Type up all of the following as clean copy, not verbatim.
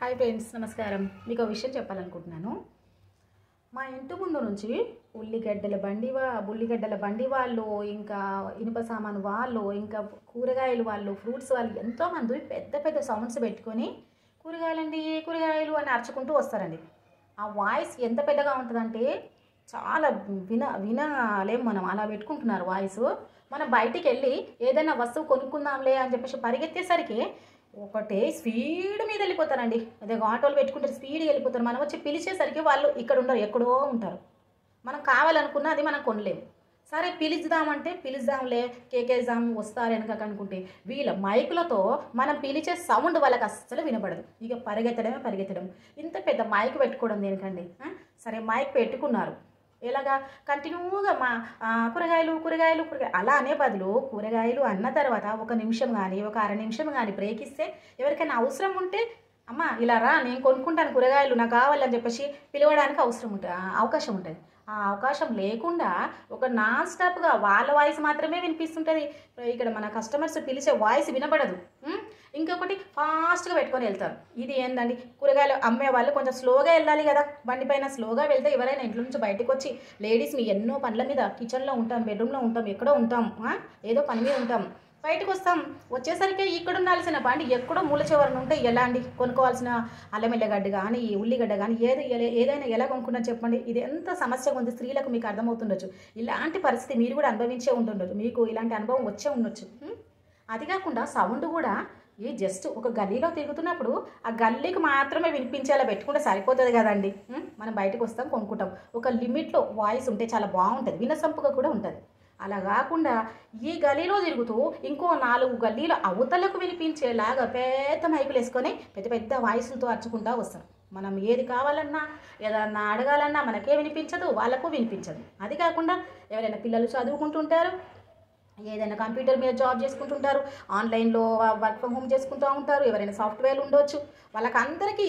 Hi friends, నమస్కారం. మీకు ఒక విషయం చెప్పాలనుకుంటున్నాను. మా ఇంటి ముందు నుంచి ఉల్లిగడ్డల బండి వాళ్ళు, ఇంకా ఇనుప సామాను వాళ్ళు, ఇంకా కూరగాయలు వాళ్ళు, ఫ్రూట్స్ వాళ్ళు ఎంతోమంది పెద్ద పెద్ద సౌండ్స్ పెట్టుకొని కూరగాయలండి కూరగాయలు అని అరుచుకుంటూ వస్తారండి. ఆ వాయిస్ ఎంత పెద్దగా ఉంటుందంటే చాలా వినలేం. మనం అలా పెట్టుకుంటున్నారు వాయిస్. మనం బయటికి వెళ్ళి ఏదైనా వస్తువు కొనుక్కుందాంలే అని చెప్పేసి పరిగెత్తేసరికి ఒకటే స్పీడ్ మీద వెళ్ళిపోతారండి. అదే ఆటోలు పెట్టుకుంటారు, స్పీడ్గా వెళ్ళిపోతారు. మనం వచ్చి పిలిచేసరికి వాళ్ళు ఇక్కడ ఉండరు, ఎక్కడో ఉంటారు. మనం కావాలనుకున్నా అది మనం కొనలేము. సరే పిలుద్దామంటే పిలుద్దాంలే, కేకేద్దాం వస్తారు వెనక అనుకుంటే వీళ్ళ మైకులతో మనం పిలిచే సౌండ్ వాళ్ళకి అస్సలు వినపడదు. ఇక పరిగెత్తడం. ఇంత పెద్ద మైక్ పెట్టుకోవడం దేనికండి? సరే మైక్ పెట్టుకున్నారు, ఎలాగా కంటిన్యూగా మా కూరగాయలు అలా అనే బదులు కూరగాయలు అన్న తర్వాత ఒక నిమిషం కానీ ఒక అర నిమిషం కానీ బ్రేక్ ఇస్తే ఎవరికైనా అవసరం ఉంటే అమ్మ ఇలా రా, నేను కొనుక్కుంటాను కూరగాయలు, నాకు కావాలని చెప్పేసి పిలవడానికి అవకాశం ఉంటుంది. ఆ అవకాశం లేకుండా ఒక నాన్ స్టాప్గా వాళ్ళ వాయిస్ మాత్రమే వినిపిస్తుంటుంది. ఇక్కడ మన కస్టమర్స్ పిలిచే వాయిస్ వినపడదు. ఇంకొకటి ఫాస్ట్గా పెట్టుకొని వెళ్తారు. ఇది ఏందండి, కూరగాయలు అమ్మే వాళ్ళు కొంచెం స్లోగా వెళ్ళాలి కదా. బండి పైన స్లోగా వెళ్తే ఎవరైనా ఇంట్లో నుంచి బయటకు వచ్చి లేడీస్ మీ ఎన్నో పనుల మీద కిచెన్లో ఉంటాం, బెడ్రూమ్లో ఉంటాం, ఎక్కడో ఉంటాం, ఏదో పని మీద ఉంటాం, బయటకు వస్తాం. వచ్చేసరికి ఇక్కడ ఉండాల్సిన బండి ఎక్కడో మూల చివరన ఉంటే ఎలా అండి? కొనుక్కోవాల్సిన అల్లం ఎల్లగడ్డ కానీ ఉల్లిగడ్డ కానీ ఏదైనా ఎలా కొనుక్కున్నారు చెప్పండి. ఇది ఎంత సమస్యగా ఉంది స్త్రీలకు, మీకు అర్థమవుతుండొచ్చు. ఇలాంటి పరిస్థితి మీరు కూడా అనుభవించే ఉంటుండొచ్చు, మీకు ఇలాంటి అనుభవం వచ్చే ఉండొచ్చు. అది కాకుండా సౌండ్ కూడా జస్ట్ ఒక గల్లీలో తిరుగుతున్నప్పుడు ఆ గల్లీకి మాత్రమే వినిపించేలా పెట్టుకుంటే సరిపోతుంది కదండి. మనం బయటకు వస్తాం, కొనుక్కుంటాం. ఒక లిమిట్లో వాయిస్ ఉంటే చాలా బాగుంటుంది, వినసొంపుగా కూడా ఉంటుంది. అలా కాకుండా ఈ గల్లీలో తిరుగుతూ ఇంకో 4 గల్లీల అవతలకు వినిపించేలాగా పెద్ద మైకులు వేసుకొని పెద్ద పెద్ద వాయిస్లతో అరుచుకుంటూ వస్తాం. మనం ఏది కావాలన్నా ఏదన్నా అడగాలన్నా మనకే వినిపించదు, వాళ్ళకు వినిపించదు. అది కాకుండా ఎవరైనా పిల్లలు చదువుకుంటుంటారు, ఏదైనా కంప్యూటర్ మీద జాబ్ చేసుకుంటుంటారు, ఆన్లైన్లో వర్క్ ఫ్రమ్ హోమ్ చేసుకుంటూ ఉంటారు, ఎవరైనా సాఫ్ట్వేర్లు ఉండొచ్చు, వాళ్ళకి అందరికీ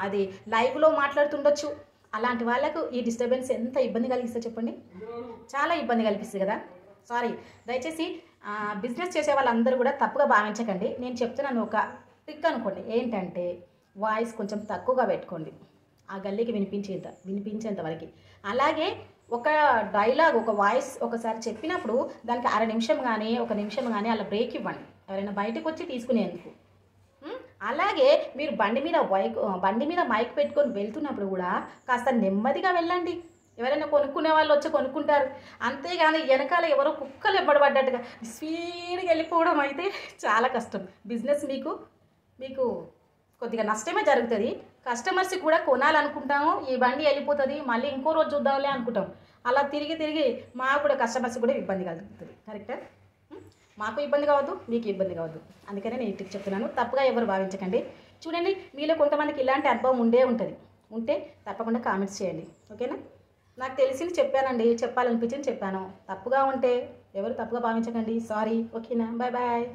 అది లైవ్లో మాట్లాడుతుండొచ్చు. అలాంటి వాళ్ళకు ఈ డిస్టర్బెన్స్ ఎంత ఇబ్బంది కలిగిస్తే చెప్పండి. చాలా ఇబ్బంది కల్పిస్తుంది కదా. సారీ, దయచేసి బిజినెస్ చేసే వాళ్ళందరూ కూడా తప్పుగా భావించకండి. నేను చెప్తున్నాను ఒక ట్రిక్ అనుకోండి. ఏంటంటే వాయిస్ కొంచెం తక్కువగా పెట్టుకోండి, ఆ గల్లీకి వినిపించేంత వరకు. అలాగే ఒక డైలాగ్, ఒక వాయిస్ ఒకసారి చెప్పినప్పుడు దానికి అర నిమిషం కానీ ఒక నిమిషం కానీ అలా బ్రేక్ ఇవ్వండి, ఎవరైనా బయటకు వచ్చి తీసుకునేందుకు. అలాగే మీరు బండి మీద మైక్ పెట్టుకొని వెళ్తున్నప్పుడు కూడా కాస్త నెమ్మదిగా వెళ్ళండి. ఎవరైనా కొనుక్కునే వాళ్ళు వచ్చి కొనుక్కుంటారు, అంతేగాని వెనకాల ఎవరో కుక్కలు ఎబ్బడబడ్డట్టుగా స్పీడ్గా వెళ్ళిపోవడం అయితే చాలా కష్టం. బిజినెస్ మీకు కొద్దిగా నష్టమే జరుగుతుంది. కస్టమర్స్కి కూడా కొనాలనుకుంటాము, ఈ బండి వెళ్ళిపోతుంది, మళ్ళీ ఇంకో రోజు చూద్దాంలే అనుకుంటాం. అలా తిరిగి మాకు కూడా కస్టమర్స్ కూడా ఇబ్బంది కలుగుతుంది. కరెక్టా? మాకు ఇబ్బంది కావద్దు, మీకు ఇబ్బంది కావద్దు. అందుకనే నేను ఇంటికి చెప్తున్నాను, తప్పుగా ఎవరు భావించకండి. చూడండి, మీలో కొంతమందికి ఇలాంటి అనుభవం ఉంటే తప్పకుండా కామెంట్స్ చేయండి, ఓకేనా? నాకు తెలిసింది చెప్పానండి, చెప్పాలనిపించింది చెప్పాను. తప్పుగా ఉంటే ఎవరు తప్పుగా భావించకండి. సారీ, ఓకేనా? Bye bye.